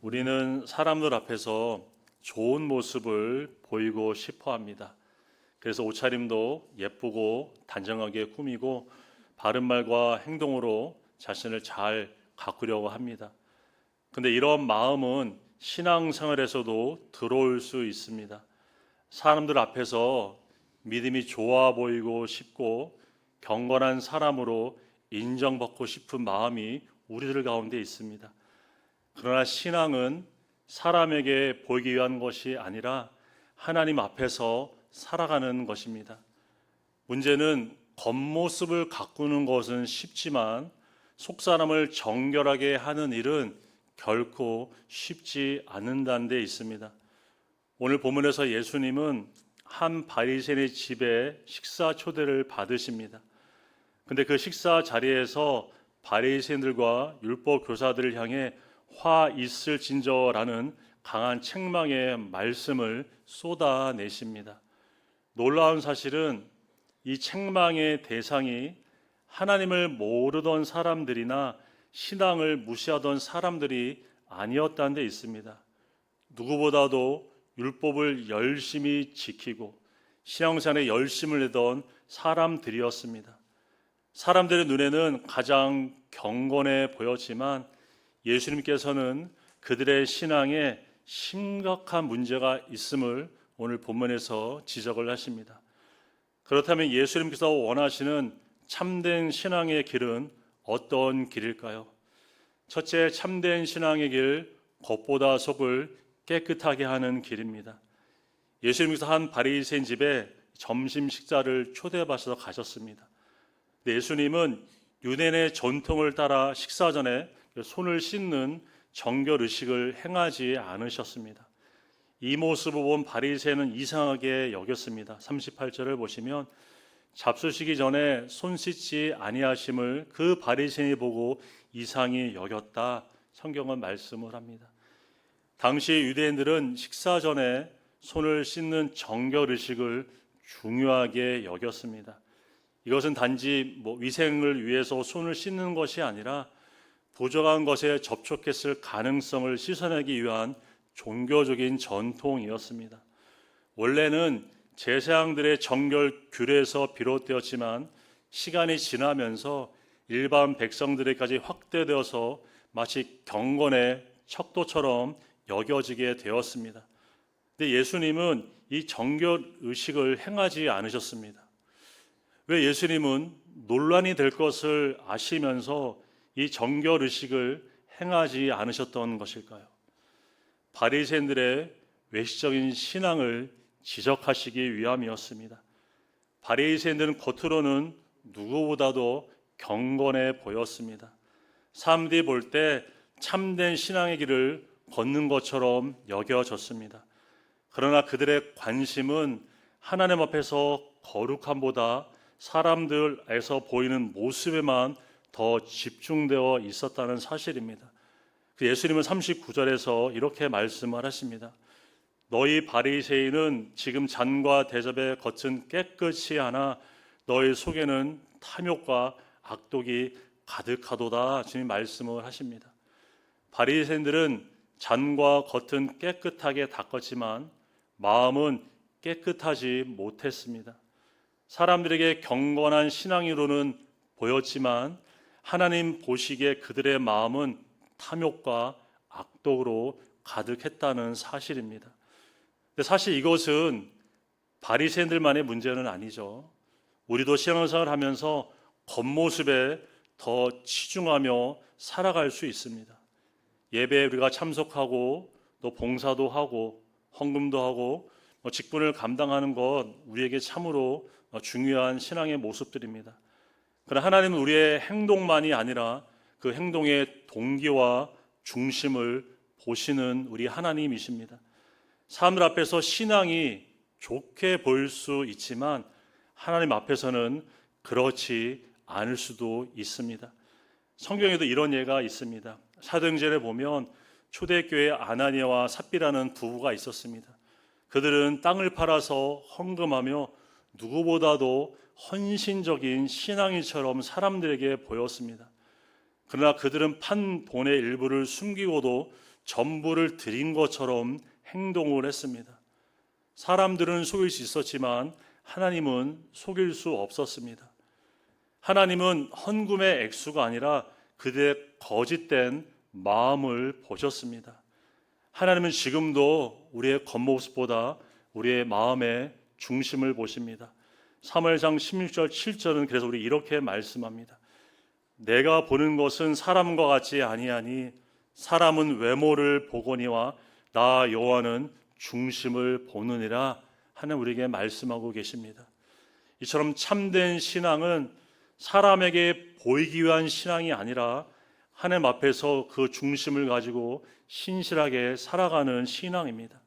우리는 사람들 앞에서 좋은 모습을 보이고 싶어 합니다. 그래서 옷차림도 예쁘고 단정하게 꾸미고 바른 말과 행동으로 자신을 잘 가꾸려고 합니다. 근데 이런 마음은 신앙생활에서도 들어올 수 있습니다. 사람들 앞에서 믿음이 좋아 보이고 싶고 경건한 사람으로 인정받고 싶은 마음이 우리들 가운데 있습니다. 그러나 신앙은 사람에게 보이기 위한 것이 아니라 하나님 앞에서 살아가는 것입니다. 문제는 겉모습을 가꾸는 것은 쉽지만 속사람을 정결하게 하는 일은 결코 쉽지 않는다는 데 있습니다. 오늘 본문에서 예수님은 한 바리새인의 집에 식사 초대를 받으십니다. 근데 그 식사 자리에서 바리새인들과 율법 교사들을 향해 화 있을진저라는 강한 책망의 말씀을 쏟아내십니다. 놀라운 사실은 이 책망의 대상이 하나님을 모르던 사람들이나 신앙을 무시하던 사람들이 아니었다는 데 있습니다. 누구보다도 율법을 열심히 지키고 신앙생활에 열심을 내던 사람들이었습니다. 사람들의 눈에는 가장 경건해 보였지만 예수님께서는 그들의 신앙에 심각한 문제가 있음을 오늘 본문에서 지적을 하십니다. 그렇다면 예수님께서 원하시는 참된 신앙의 길은 어떤 길일까요? 첫째, 참된 신앙의 길, 겉보다 속을 깨끗하게 하는 길입니다. 예수님께서 한 바리새인 집에 점심 식사를 초대받아서 가셨습니다. 예수님은 유대인의 전통을 따라 식사 전에 손을 씻는 정결 의식을 행하지 않으셨습니다. 이 모습을 본 바리새인은 이상하게 여겼습니다. 38절을 보시면 잡수시기 전에 손 씻지 아니하심을 그 바리새인이 보고 이상히 여겼다. 성경은 말씀을 합니다. 당시 유대인들은 식사 전에 손을 씻는 정결 의식을 중요하게 여겼습니다. 이것은 단지 위생을 위해서 손을 씻는 것이 아니라 부정한 것에 접촉했을 가능성을 씻어내기 위한 종교적인 전통이었습니다. 원래는 제사장들의 정결 규례에서 비롯되었지만 시간이 지나면서 일반 백성들에게까지 확대되어서 마치 경건의 척도처럼 여겨지게 되었습니다. 근데 예수님은 이 정결 의식을 행하지 않으셨습니다. 왜 예수님은 논란이 될 것을 아시면서 이 정결 의식을 행하지 않으셨던 것일까요? 바리새인들의 외식적인 신앙을 지적하시기 위함이었습니다. 바리새인들은 겉으로는 누구보다도 경건해 보였습니다. 사람들이 볼 때 참된 신앙의 길을 걷는 것처럼 여겨졌습니다. 그러나 그들의 관심은 하나님 앞에서 거룩함보다 사람들에서 보이는 모습에만 더 집중되어 있었다는 사실입니다. 예수님은 39절에서 이렇게 말씀을 하십니다. 너희 바리새인은 지금 잔과 대접의 겉은 깨끗이 하나 너희 속에는 탐욕과 악독이 가득하도다. 주님 말씀을 하십니다. 바리새인들은 잔과 겉은 깨끗하게 닦았지만 마음은 깨끗하지 못했습니다. 사람들에게 경건한 신앙으로는 보였지만 하나님 보시기에 그들의 마음은 탐욕과 악독으로 가득했다는 사실입니다. 근데 사실 이것은 바리새인들만의 문제는 아니죠. 우리도 신앙생활을 하면서 겉모습에 더 치중하며 살아갈 수 있습니다. 예배에 우리가 참석하고 또 봉사도 하고 헌금도 하고 직분을 감당하는 것 우리에게 참으로 중요한 신앙의 모습들입니다. 그러나 하나님은 우리의 행동만이 아니라 그 행동의 동기와 중심을 보시는 우리 하나님이십니다. 사람들 앞에서 신앙이 좋게 보일 수 있지만 하나님 앞에서는 그렇지 않을 수도 있습니다. 성경에도 이런 예가 있습니다. 사도행전에 보면 초대교회 아나니아와 삽비라는 부부가 있었습니다. 그들은 땅을 팔아서 헌금하며 누구보다도 헌신적인 신앙인처럼 사람들에게 보였습니다. 그러나 그들은 판 돈의 일부를 숨기고도 전부를 드린 것처럼 행동을 했습니다. 사람들은 속일 수 있었지만 하나님은 속일 수 없었습니다. 하나님은 헌금의 액수가 아니라 그들의 거짓된 마음을 보셨습니다. 하나님은 지금도 우리의 겉모습보다 우리의 마음의 중심을 보십니다. 사무엘상 16절 7절은 그래서 우리 이렇게 말씀합니다. 내가 보는 것은 사람과 같지 아니하니 사람은 외모를 보거니와 나 여호와는 중심을 보느니라 하는 우리에게 말씀하고 계십니다. 이처럼 참된 신앙은 사람에게 보이기 위한 신앙이 아니라 하나님 앞에서 그 중심을 가지고 신실하게 살아가는 신앙입니다.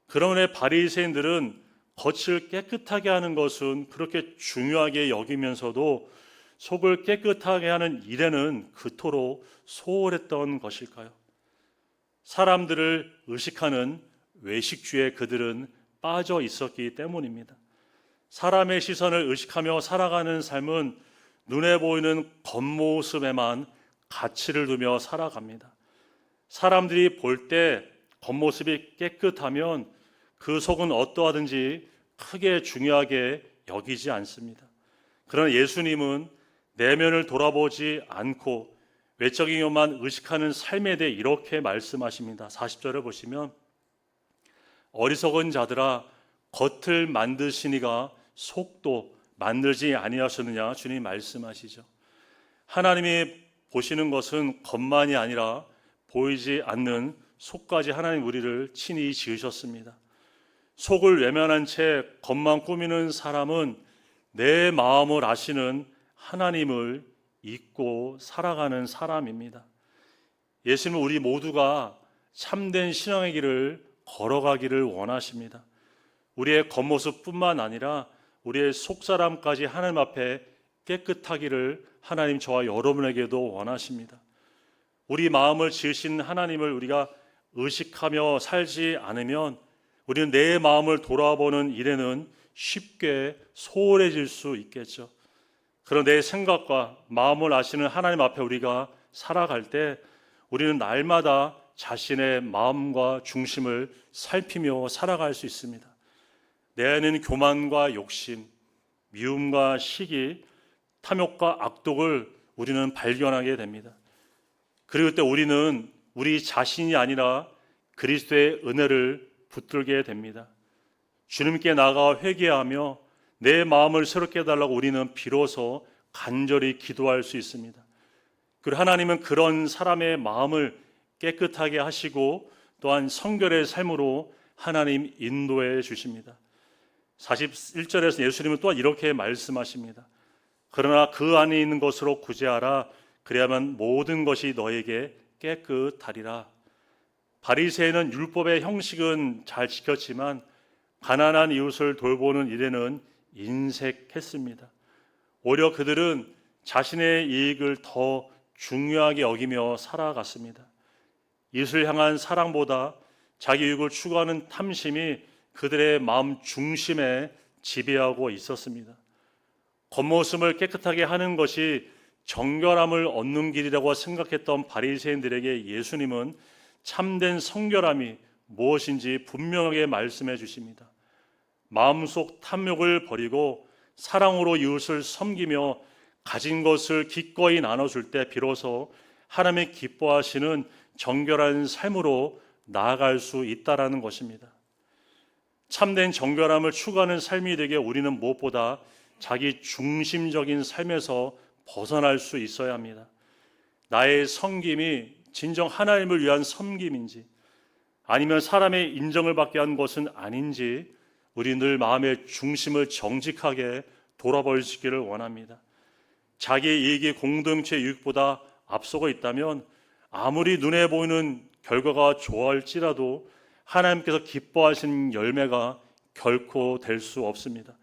그러므로 바리새인들은 겉을 깨끗하게 하는 것은 그렇게 중요하게 여기면서도 속을 깨끗하게 하는 일에는 그토록 소홀했던 것일까요? 사람들을 의식하는 외식주에 그들은 빠져 있었기 때문입니다. 사람의 시선을 의식하며 살아가는 삶은 눈에 보이는 겉모습에만 가치를 두며 살아갑니다. 사람들이 볼 때 겉모습이 깨끗하면 그 속은 어떠하든지 크게 중요하게 여기지 않습니다. 그러나 예수님은 내면을 돌아보지 않고 외적인 것만 의식하는 삶에 대해 이렇게 말씀하십니다. 40절을 보시면 어리석은 자들아 겉을 만드시니가 속도 만들지 아니하셨느냐 주님 말씀하시죠. 하나님이 보시는 것은 겉만이 아니라 보이지 않는 속까지 하나님 우리를 친히 지으셨습니다. 속을 외면한 채 겉만 꾸미는 사람은 내 마음을 아시는 하나님을 잊고 살아가는 사람입니다. 예수님은 우리 모두가 참된 신앙의 길을 걸어가기를 원하십니다. 우리의 겉모습뿐만 아니라 우리의 속사람까지 하나님 앞에 깨끗하기를 하나님 저와 여러분에게도 원하십니다. 우리 마음을 지으신 하나님을 우리가 의식하며 살지 않으면 우리는 내 마음을 돌아보는 일에는 쉽게 소홀해질 수 있겠죠. 그런 내 생각과 마음을 아시는 하나님 앞에 우리가 살아갈 때 우리는 날마다 자신의 마음과 중심을 살피며 살아갈 수 있습니다. 내 안에는 교만과 욕심, 미움과 시기, 탐욕과 악독을 우리는 발견하게 됩니다. 그리고 그때 우리는 우리 자신이 아니라 그리스도의 은혜를 붙들게 됩니다. 주님께 나아가 회개하며 내 마음을 새롭게 해달라고 우리는 비로소 간절히 기도할 수 있습니다. 그리고 하나님은 그런 사람의 마음을 깨끗하게 하시고 또한 성결의 삶으로 하나님 인도해 주십니다. 41절에서 예수님은 또한 이렇게 말씀하십니다. 그러나 그 안에 있는 것으로 구제하라. 그래야만 모든 것이 너에게 깨끗하리라. 바리새인은 율법의 형식은 잘 지켰지만 가난한 이웃을 돌보는 일에는 인색했습니다. 오히려 그들은 자신의 이익을 더 중요하게 여기며 살아갔습니다. 이웃을 향한 사랑보다 자기 이익을 추구하는 탐심이 그들의 마음 중심에 지배하고 있었습니다. 겉모습을 깨끗하게 하는 것이 정결함을 얻는 길이라고 생각했던 바리새인들에게 예수님은 참된 성결함이 무엇인지 분명하게 말씀해 주십니다. 마음속 탐욕을 버리고 사랑으로 이웃을 섬기며 가진 것을 기꺼이 나눠줄 때 비로소 하나님의 기뻐하시는 정결한 삶으로 나아갈 수 있다라는 것입니다. 참된 정결함을 추구하는 삶이 되게 우리는 무엇보다 자기 중심적인 삶에서 벗어날 수 있어야 합니다. 나의 섬김이 진정 하나님을 위한 섬김인지 아니면 사람의 인정을 받게 한 것은 아닌지 우리 늘 마음의 중심을 정직하게 돌아볼 수 있기를 원합니다. 자기의 이익이 공동체 이익보다 앞서고 있다면 아무리 눈에 보이는 결과가 좋아할지라도 하나님께서 기뻐하시는 열매가 결코 될 수 없습니다.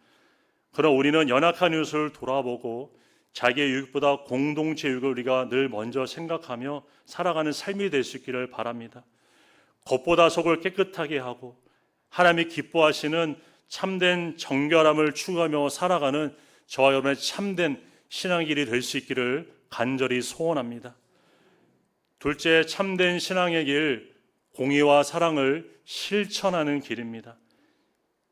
그러나 우리는 연약한 이웃을 돌아보고 자기의 유익보다 공동체 유익을 우리가 늘 먼저 생각하며 살아가는 삶이 될 수 있기를 바랍니다. 겉보다 속을 깨끗하게 하고 하나님이 기뻐하시는 참된 정결함을 추구하며 살아가는 저와 여러분의 참된 신앙길이 될 수 있기를 간절히 소원합니다. 둘째, 참된 신앙의 길, 공의와 사랑을 실천하는 길입니다.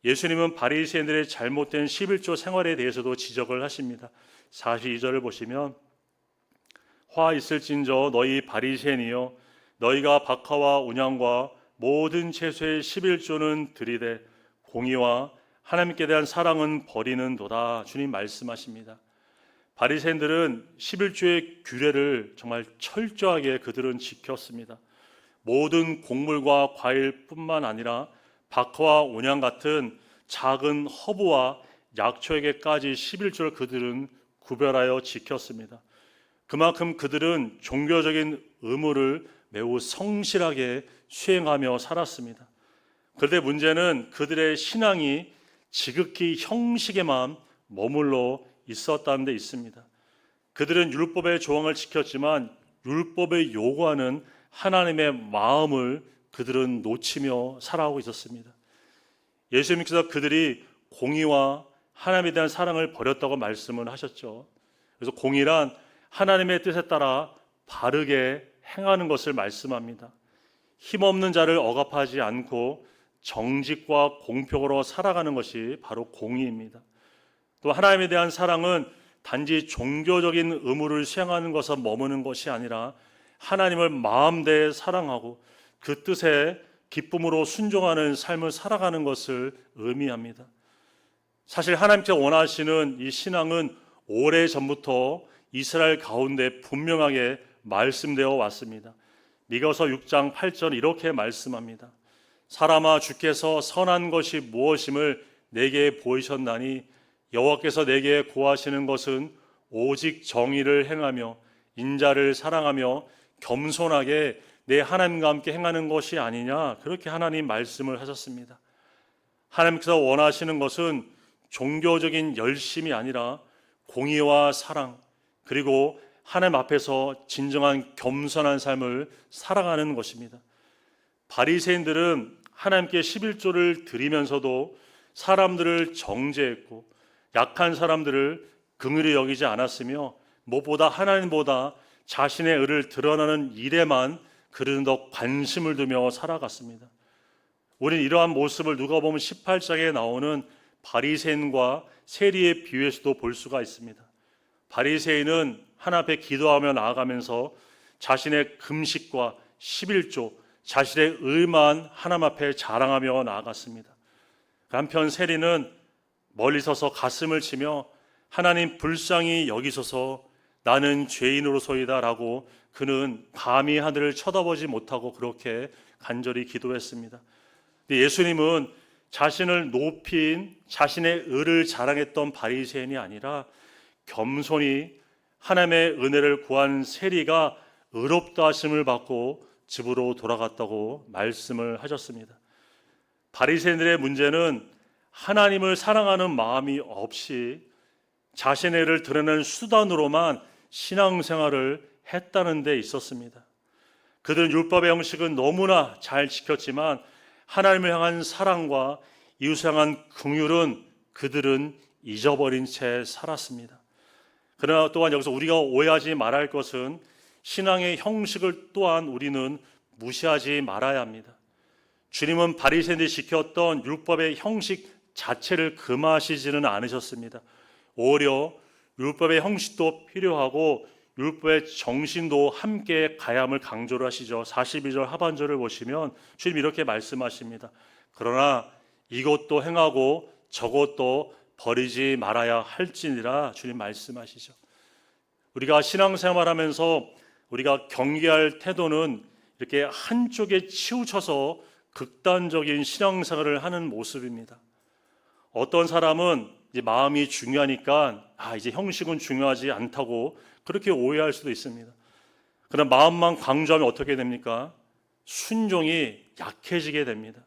예수님은 바리새인들의 잘못된 11조 생활에 대해서도 지적을 하십니다. 42절을 보시면 화 있을진저 너희 바리새인이여 너희가 박하와 온양과 모든 채소의 11조는 들이되 공의와 하나님께 대한 사랑은 버리는도다. 주님 말씀하십니다. 바리새인들은 11조의 규례를 정말 철저하게 그들은 지켰습니다. 모든 곡물과 과일뿐만 아니라 박하와 온양 같은 작은 허브와 약초에게까지 11조를 그들은 구별하여 지켰습니다. 그만큼 그들은 종교적인 의무를 매우 성실하게 수행하며 살았습니다. 그런데 문제는 그들의 신앙이 지극히 형식에만 머물러 있었다는 데 있습니다. 그들은 율법의 조항을 지켰지만 율법의 요구하는 하나님의 마음을 그들은 놓치며 살아가고 있었습니다. 예수님께서 그들이 공의와 하나님에 대한 사랑을 버렸다고 말씀을 하셨죠. 그래서 공의란 하나님의 뜻에 따라 바르게 행하는 것을 말씀합니다. 힘없는 자를 억압하지 않고 정직과 공평으로 살아가는 것이 바로 공의입니다. 또 하나님에 대한 사랑은 단지 종교적인 의무를 수행하는 것에 머무는 것이 아니라 하나님을 마음대에 사랑하고 그 뜻에 기쁨으로 순종하는 삶을 살아가는 것을 의미합니다. 사실 하나님께서 원하시는 이 신앙은 오래전부터 이스라엘 가운데 분명하게 말씀되어 왔습니다. 미가서 6장 8절 이렇게 말씀합니다. 사람아 주께서 선한 것이 무엇임을 내게 보이셨나니 여호와께서 내게 구하시는 것은 오직 정의를 행하며 인자를 사랑하며 겸손하게 내 하나님과 함께 행하는 것이 아니냐. 그렇게 하나님 말씀을 하셨습니다. 하나님께서 원하시는 것은 종교적인 열심이 아니라 공의와 사랑 그리고 하나님 앞에서 진정한 겸손한 삶을 살아가는 것입니다. 바리새인들은 하나님께 11조를 드리면서도 사람들을 정죄했고 약한 사람들을 긍휼히 여기지 않았으며 무엇보다 하나님보다 자신의 의를 드러나는 일에만 그들은 더 관심을 두며 살아갔습니다. 우리는 이러한 모습을 누가복음 18장에 나오는 바리새인과 세리의 비유에서도 볼 수가 있습니다. 바리새인은 하나님 앞에 기도하며 나아가면서 자신의 금식과 11조, 자신의 의만 하나님 앞에 자랑하며 나아갔습니다. 한편 세리는 멀리 서서 가슴을 치며 하나님 불쌍히 여기소서 나는 죄인으로소이다 라고 그는 감히 하늘을 쳐다보지 못하고 그렇게 간절히 기도했습니다. 예수님은 자신을 높인 자신의 의를 자랑했던 바리새인이 아니라 겸손히 하나님의 은혜를 구한 세리가 의롭다 하심을 받고 집으로 돌아갔다고 말씀을 하셨습니다. 바리새인들의 문제는 하나님을 사랑하는 마음이 없이 자신의 의를 드러내는 수단으로만 신앙생활을 했다는 데 있었습니다. 그들은 율법의 형식은 너무나 잘 지켰지만 하나님을 향한 사랑과 이웃을 향한 긍휼은 그들은 잊어버린 채 살았습니다. 그러나 또한 여기서 우리가 오해하지 말아야 할 것은 신앙의 형식을 또한 우리는 무시하지 말아야 합니다. 주님은 바리새인들이 지켰던 율법의 형식 자체를 금하시지는 않으셨습니다. 오히려 율법의 형식도 필요하고 율법의 정신도 함께 가야 함을 강조를 하시죠. 42절 하반절을 보시면 주님 이렇게 말씀하십니다. 그러나 이것도 행하고 저것도 버리지 말아야 할지니라 주님 말씀하시죠. 우리가 신앙생활하면서 우리가 경계할 태도는 이렇게 한쪽에 치우쳐서 극단적인 신앙생활을 하는 모습입니다. 어떤 사람은 이제 마음이 중요하니까 이제 형식은 중요하지 않다고 그렇게 오해할 수도 있습니다. 그러나 마음만 강조하면 어떻게 됩니까? 순종이 약해지게 됩니다.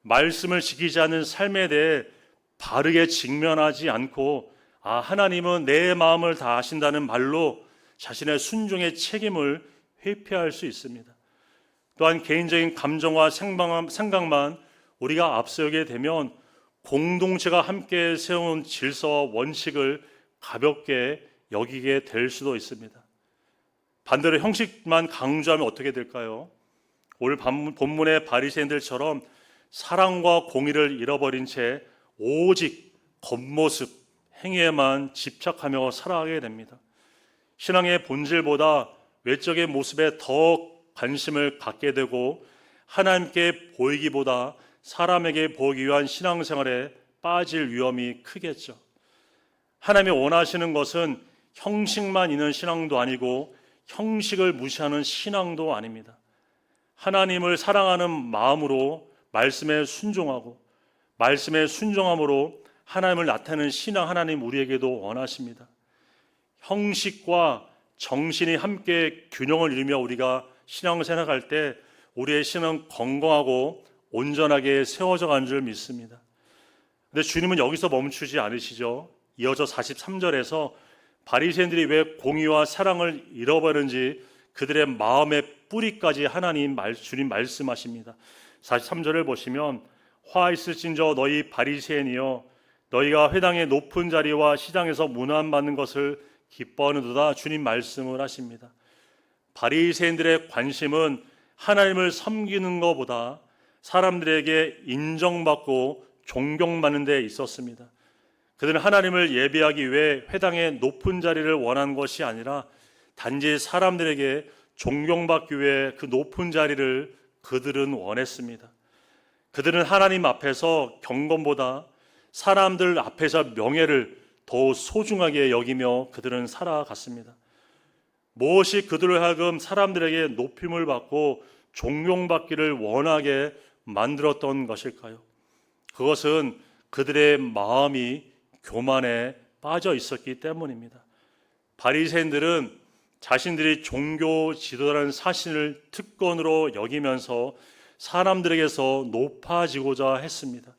말씀을 지키지 않는 삶에 대해 바르게 직면하지 않고 하나님은 내 마음을 다 아신다는 말로 자신의 순종의 책임을 회피할 수 있습니다. 또한 개인적인 감정과 생각만 우리가 앞세우게 되면 공동체가 함께 세운 질서와 원칙을 가볍게 여기게 될 수도 있습니다. 반대로 형식만 강조하면 어떻게 될까요? 오늘 본문의 바리새인들처럼 사랑과 공의를 잃어버린 채 오직 겉모습, 행위에만 집착하며 살아가게 됩니다. 신앙의 본질보다 외적인 모습에 더 관심을 갖게 되고 하나님께 보이기보다 사람에게 보이기 위한 신앙생활에 빠질 위험이 크겠죠. 하나님이 원하시는 것은 형식만 있는 신앙도 아니고 형식을 무시하는 신앙도 아닙니다. 하나님을 사랑하는 마음으로 말씀에 순종하고 말씀에 순종함으로 하나님을 나타내는 신앙 하나님 우리에게도 원하십니다. 형식과 정신이 함께 균형을 이루며 우리가 신앙생활을 할 때 우리의 신앙은 건강하고 온전하게 세워져 가는 줄 믿습니다. 근데 주님은 여기서 멈추지 않으시죠. 이어져 43절에서 바리새인들이 왜 공의와 사랑을 잃어버렸는지 그들의 마음의 뿌리까지 주님 말씀하십니다. 43절을 보시면 화 있을진저 너희 바리새인이여 너희가 회당의 높은 자리와 시장에서 문안받는 것을 기뻐하는도다. 주님 말씀을 하십니다. 바리새인들의 관심은 하나님을 섬기는 것보다 사람들에게 인정받고 존경받는 데 있었습니다. 그들은 하나님을 예배하기 위해 회당의 높은 자리를 원한 것이 아니라 단지 사람들에게 존경받기 위해 그 높은 자리를 그들은 원했습니다. 그들은 하나님 앞에서 경건보다 사람들 앞에서 명예를 더 소중하게 여기며 그들은 살아갔습니다. 무엇이 그들을 하여금 사람들에게 높임을 받고 존경받기를 원하게 만들었던 것일까요? 그것은 그들의 마음이 교만에 빠져 있었기 때문입니다. 바리새인들은 자신들이 종교 지도자라는 사실을 특권으로 여기면서 사람들에게서 높아지고자 했습니다.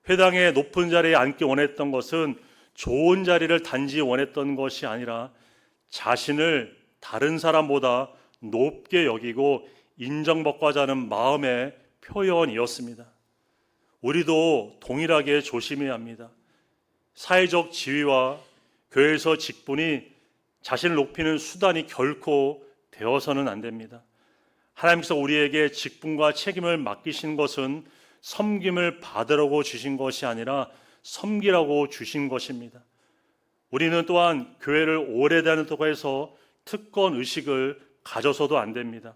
회당의 높은 자리에 앉기 원했던 것은 좋은 자리를 단지 원했던 것이 아니라 자신을 다른 사람보다 높게 여기고 인정받고자 하는 마음의 표현이었습니다. 우리도 동일하게 조심해야 합니다. 사회적 지위와 교회에서 직분이 자신을 높이는 수단이 결코 되어서는 안 됩니다. 하나님께서 우리에게 직분과 책임을 맡기신 것은 섬김을 받으라고 주신 것이 아니라 섬기라고 주신 것입니다. 우리는 또한 교회를 오래 다닌다고 해서 특권 의식을 가져서도 안 됩니다.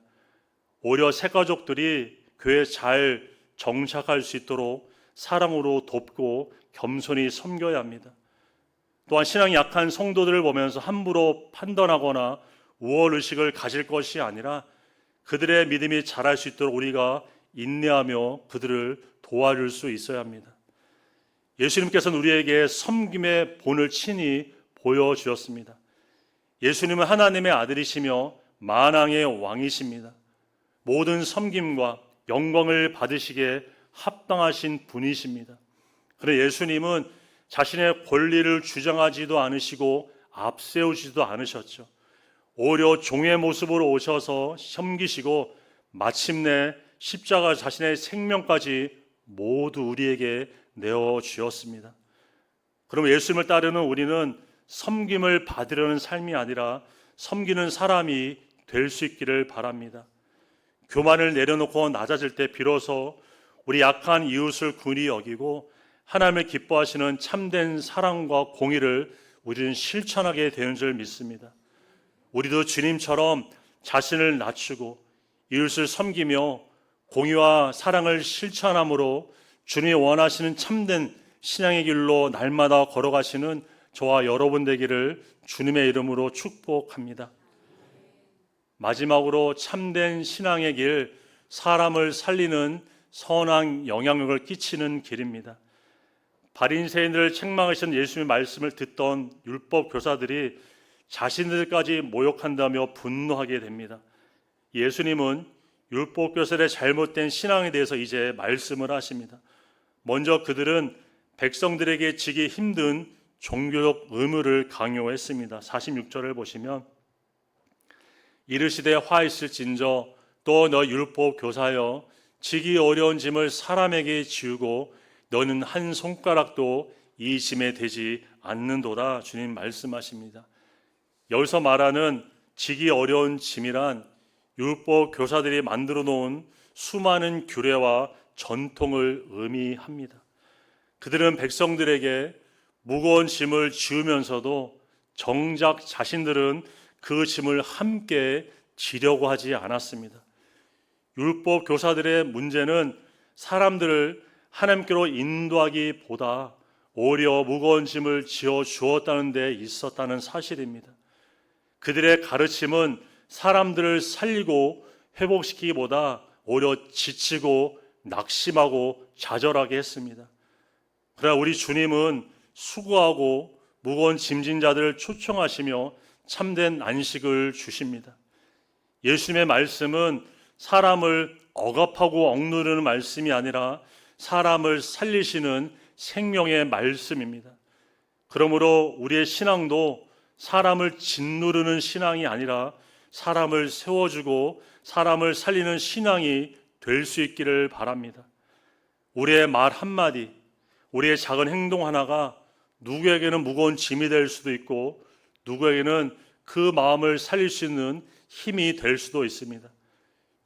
오히려 새가족들이 교회에 잘 정착할 수 있도록 사랑으로 돕고 겸손히 섬겨야 합니다. 또한 신앙이 약한 성도들을 보면서 함부로 판단하거나 우월의식을 가질 것이 아니라 그들의 믿음이 자랄 수 있도록 우리가 인내하며 그들을 도와줄 수 있어야 합니다. 예수님께서는 우리에게 섬김의 본을 친히 보여주셨습니다. 예수님은 하나님의 아들이시며 만왕의 왕이십니다. 모든 섬김과 영광을 받으시기에 합당하신 분이십니다. 그러나 예수님은 자신의 권리를 주장하지도 않으시고 앞세우지도 않으셨죠. 오히려 종의 모습으로 오셔서 섬기시고 마침내 십자가 자신의 생명까지 모두 우리에게 내어주었습니다. 그럼 예수님을 따르는 우리는 섬김을 받으려는 삶이 아니라 섬기는 사람이 될 수 있기를 바랍니다. 교만을 내려놓고 낮아질 때 비로소 우리 약한 이웃을 군히 여기고 하나님을 기뻐하시는 참된 사랑과 공의를 우리는 실천하게 되는 줄 믿습니다. 우리도 주님처럼 자신을 낮추고 이웃을 섬기며 공의와 사랑을 실천함으로 주님이 원하시는 참된 신앙의 길로 날마다 걸어가시는 저와 여러분 되기를 주님의 이름으로 축복합니다. 마지막으로 참된 신앙의 길, 사람을 살리는 선한 영향력을 끼치는 길입니다. 바리새인들을 책망하신 예수님의 말씀을 듣던 율법 교사들이 자신들까지 모욕한다며 분노하게 됩니다. 예수님은 율법 교사들의 잘못된 신앙에 대해서 이제 말씀을 하십니다. 먼저 그들은 백성들에게 지기 힘든 종교적 의무를 강요했습니다. 46절을 보시면 이르시되 화 있을진저 또 너 율법 교사여 지기 어려운 짐을 사람에게 지우고 너는 한 손가락도 이 짐에 대지 않는도다. 주님 말씀하십니다. 여기서 말하는 지기 어려운 짐이란 율법 교사들이 만들어 놓은 수많은 규례와 전통을 의미합니다. 그들은 백성들에게 무거운 짐을 지우면서도 정작 자신들은 그 짐을 함께 지려고 하지 않았습니다. 율법 교사들의 문제는 사람들을 하나님께로 인도하기보다 오히려 무거운 짐을 지어 주었다는 데 있었다는 사실입니다. 그들의 가르침은 사람들을 살리고 회복시키기보다 오히려 지치고 낙심하고 좌절하게 했습니다. 그러나 우리 주님은 수고하고 무거운 짐진 자들을 초청하시며 참된 안식을 주십니다. 예수님의 말씀은 사람을 억압하고 억누르는 말씀이 아니라 사람을 살리시는 생명의 말씀입니다. 그러므로 우리의 신앙도 사람을 짓누르는 신앙이 아니라 사람을 세워주고 사람을 살리는 신앙이 될 수 있기를 바랍니다. 우리의 말 한마디, 우리의 작은 행동 하나가 누구에게는 무거운 짐이 될 수도 있고 누구에게는 그 마음을 살릴 수 있는 힘이 될 수도 있습니다.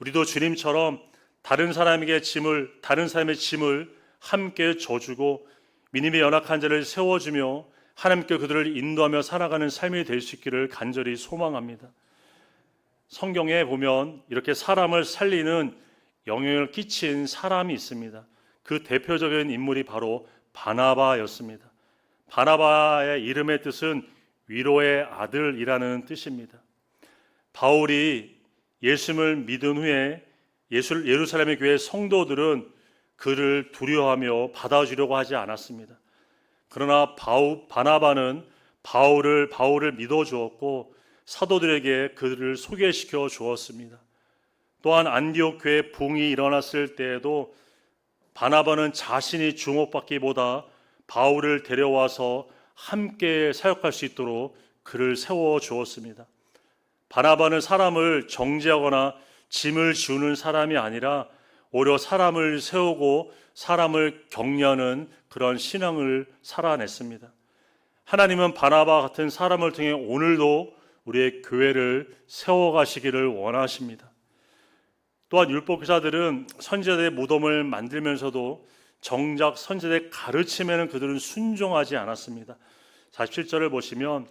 우리도 주님처럼 다른 사람의 짐을 함께 져주고 믿음의 연약한 자를 세워주며 하나님께 그들을 인도하며 살아가는 삶이 될 수 있기를 간절히 소망합니다. 성경에 보면 이렇게 사람을 살리는 영향을 끼친 사람이 있습니다. 그 대표적인 인물이 바로 바나바였습니다. 바나바의 이름의 뜻은 위로의 아들이라는 뜻입니다. 바울이 예수님을 믿은 후에 예루살렘의 교회 성도들은 그를 두려워하며 받아주려고 하지 않았습니다. 그러나 바나바는 바울을 믿어주었고 사도들에게 그들을 소개시켜 주었습니다. 또한 안디옥 교회 붕이 일어났을 때에도 바나바는 자신이 주목받기보다 바울을 데려와서 함께 사역할 수 있도록 그를 세워 주었습니다. 바나바는 사람을 정죄하거나 짐을 지우는 사람이 아니라 오히려 사람을 세우고 사람을 격려하는 그런 신앙을 살아냈습니다. 하나님은 바나바 같은 사람을 통해 오늘도 우리의 교회를 세워가시기를 원하십니다. 또한 율법교사들은 선지자들의 무덤을 만들면서도 정작 선지자들의 가르침에는 그들은 순종하지 않았습니다. 47절을 보시면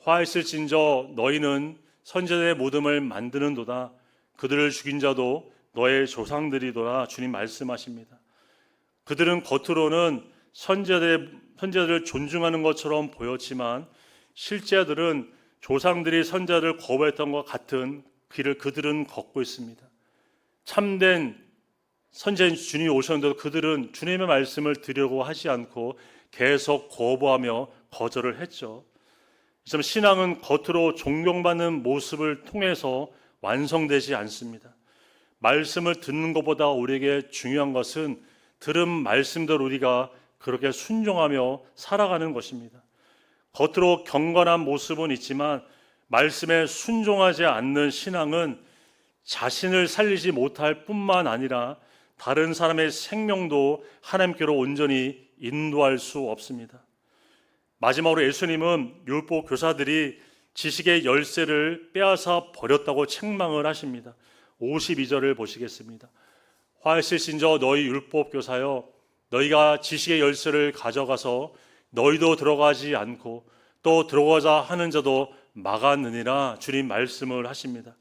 화했을진저 너희는 선지자들의 무덤을 만드는도다. 그들을 죽인 자도 너의 조상들이더라. 주님 말씀하십니다. 그들은 겉으로는 선지자들을 존중하는 것처럼 보였지만 실제들은 조상들이 선지자들을 거부했던 것 같은 길을 그들은 걷고 있습니다. 참된 선지자인 주님이 오셨는데도 그들은 주님의 말씀을 들으려고 하지 않고 계속 거부하며 거절을 했죠. 신앙은 겉으로 존경받는 모습을 통해서 완성되지 않습니다. 말씀을 듣는 것보다 우리에게 중요한 것은 들은 말씀대로 우리가 그렇게 순종하며 살아가는 것입니다. 겉으로 경건한 모습은 있지만 말씀에 순종하지 않는 신앙은 자신을 살리지 못할 뿐만 아니라 다른 사람의 생명도 하나님께로 온전히 인도할 수 없습니다. 마지막으로 예수님은 율법 교사들이 지식의 열쇠를 빼앗아 버렸다고 책망을 하십니다. 52절을 보시겠습니다. 화했을진저 너희 율법 교사여 너희가 지식의 열쇠를 가져가서 너희도 들어가지 않고 또 들어가자 하는 자도 막았느니라. 주님 말씀을 하십니다.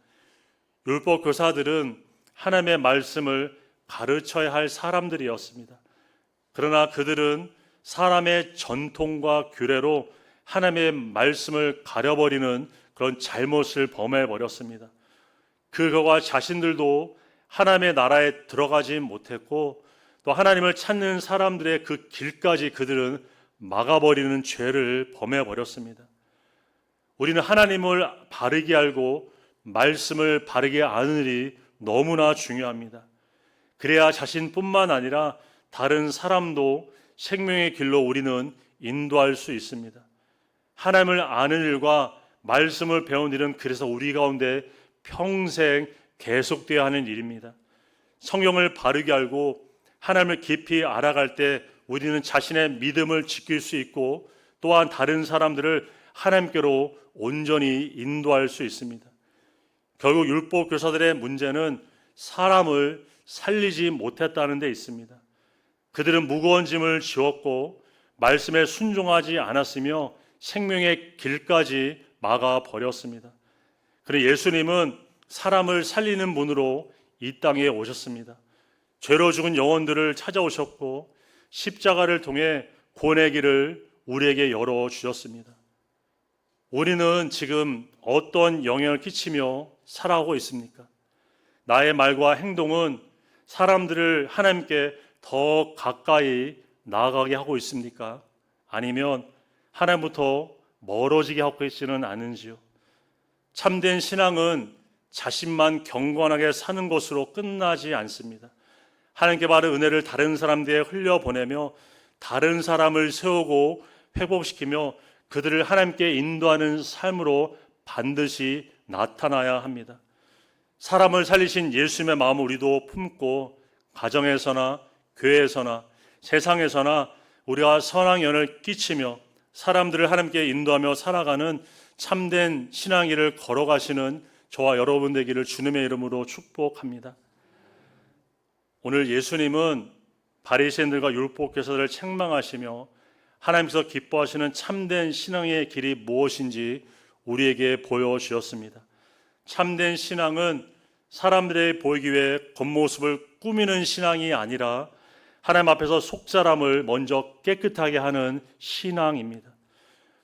율법 교사들은 하나님의 말씀을 가르쳐야 할 사람들이었습니다. 그러나 그들은 사람의 전통과 규례로 하나님의 말씀을 가려버리는 그런 잘못을 범해버렸습니다. 그거와 자신들도 하나님의 나라에 들어가지 못했고 또 하나님을 찾는 사람들의 그 길까지 그들은 막아버리는 죄를 범해버렸습니다. 우리는 하나님을 바르게 알고 말씀을 바르게 아는 일이 너무나 중요합니다. 그래야 자신뿐만 아니라 다른 사람도 생명의 길로 우리는 인도할 수 있습니다. 하나님을 아는 일과 말씀을 배운 일은 그래서 우리 가운데 평생 계속되어야 하는 일입니다. 성경을 바르게 알고 하나님을 깊이 알아갈 때 우리는 자신의 믿음을 지킬 수 있고 또한 다른 사람들을 하나님께로 온전히 인도할 수 있습니다. 결국 율법 교사들의 문제는 사람을 살리지 못했다는 데 있습니다. 그들은 무거운 짐을 지었고 말씀에 순종하지 않았으며 생명의 길까지 막아버렸습니다. 그런데 예수님은 사람을 살리는 분으로 이 땅에 오셨습니다. 죄로 죽은 영혼들을 찾아오셨고 십자가를 통해 구원의 길을 우리에게 열어주셨습니다. 우리는 지금 어떤 영향을 끼치며 살아가고 있습니까? 나의 말과 행동은 사람들을 하나님께 더 가까이 나아가게 하고 있습니까? 아니면 하나님부터 멀어지게 하고 있지는 않은지요? 참된 신앙은 자신만 경건하게 사는 것으로 끝나지 않습니다. 하나님께 받은 은혜를 다른 사람들에 흘려보내며 다른 사람을 세우고 회복시키며 그들을 하나님께 인도하는 삶으로 반드시 나타나야 합니다. 사람을 살리신 예수님의 마음을 우리도 품고 가정에서나 교회에서나 세상에서나 우리가 선한 연을 끼치며 사람들을 하나님께 인도하며 살아가는 참된 신앙길을 걸어가시는 저와 여러분 되기를 주님의 이름으로 축복합니다. 오늘 예수님은 바리새인들과 율법 교사들을 책망하시며 하나님께서 기뻐하시는 참된 신앙의 길이 무엇인지 우리에게 보여주셨습니다. 참된 신앙은 사람들에 보이기 위해 겉모습을 꾸미는 신앙이 아니라 하나님 앞에서 속사람을 먼저 깨끗하게 하는 신앙입니다.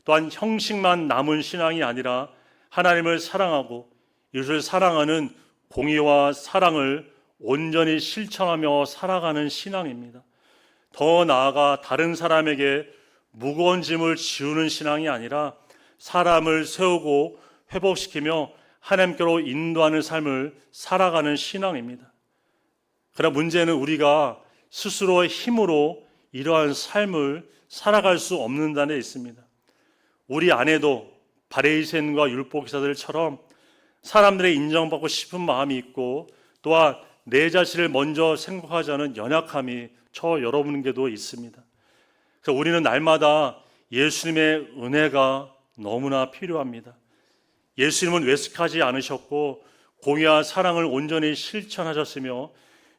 또한 형식만 남은 신앙이 아니라 하나님을 사랑하고 이웃을 사랑하는 공의와 사랑을 온전히 실천하며 살아가는 신앙입니다. 더 나아가 다른 사람에게 무거운 짐을 지우는 신앙이 아니라 사람을 세우고 회복시키며 하나님께로 인도하는 삶을 살아가는 신앙입니다. 그러나 문제는 우리가 스스로의 힘으로 이러한 삶을 살아갈 수 없는 데 있습니다. 우리 안에도 바리새인과 율법교사들처럼 사람들의 인정받고 싶은 마음이 있고 또한 내 자신을 먼저 생각하자는 연약함이 저 여러분에게도 있습니다. 그래서 우리는 날마다 예수님의 은혜가 너무나 필요합니다. 예수님은 외식하지 않으셨고 공의와 사랑을 온전히 실천하셨으며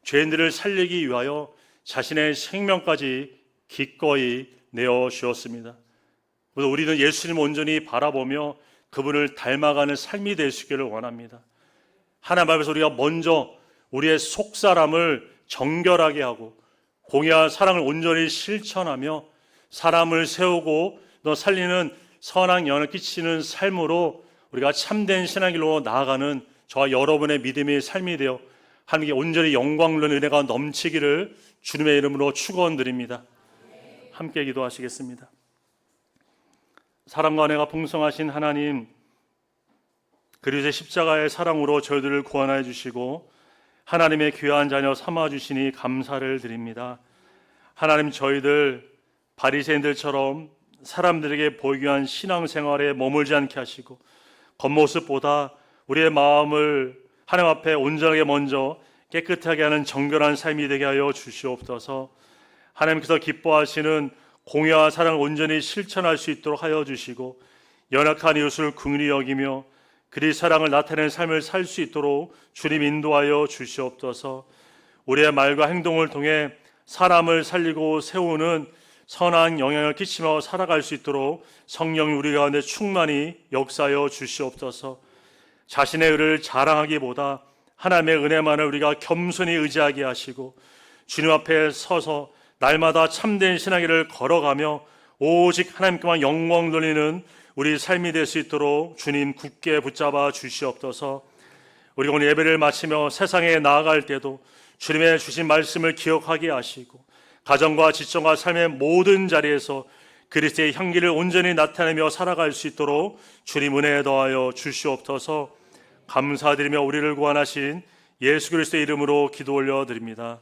죄인들을 살리기 위하여 자신의 생명까지 기꺼이 내어주었습니다. 그래서 우리는 예수님을 온전히 바라보며 그분을 닮아가는 삶이 될 수 있기를 원합니다. 하나님 앞에서 우리가 먼저 우리의 속사람을 정결하게 하고 공의와 사랑을 온전히 실천하며 사람을 세우고 또 살리는 선한 영향을 끼치는 삶으로 우리가 참된 신앙길로 나아가는 저와 여러분의 믿음의 삶이 되어 하나님께 온전히 영광과 은혜가 넘치기를 주님의 이름으로 축원드립니다. 함께 기도하시겠습니다. 사랑과 은혜가 풍성하신 하나님, 그리스도의 십자가의 사랑으로 저희들을 구원하여 주시고 하나님의 귀한 자녀 삼아 주시니 감사를 드립니다. 하나님, 저희들 바리새인들처럼 사람들에게 보이기 위한 신앙생활에 머물지 않게 하시고 겉모습보다 우리의 마음을 하나님 앞에 온전하게 먼저 깨끗하게 하는 정결한 삶이 되게 하여 주시옵소서. 하나님께서 기뻐하시는 공의와 사랑을 온전히 실천할 수 있도록 하여 주시고 연약한 이웃을 긍휼히 여기며 그리 사랑을 나타내는 삶을 살 수 있도록 주님 인도하여 주시옵소서. 우리의 말과 행동을 통해 사람을 살리고 세우는 선한 영향을 끼치며 살아갈 수 있도록 성령이 우리 가운데 충만히 역사하여 주시옵소서. 자신의 의를 자랑하기보다 하나님의 은혜만을 우리가 겸손히 의지하게 하시고 주님 앞에 서서 날마다 참된 신앙길을 걸어가며 오직 하나님께만 영광 돌리는 우리 삶이 될 수 있도록 주님 굳게 붙잡아 주시옵소서. 우리가 오늘 예배를 마치며 세상에 나아갈 때도 주님의 주신 말씀을 기억하게 하시고 가정과 지정과 삶의 모든 자리에서 그리스도의 향기를 온전히 나타내며 살아갈 수 있도록 주님 은혜에 더하여 주시옵소서. 감사드리며 우리를 구원하신 예수 그리스도의 이름으로 기도 올려드립니다.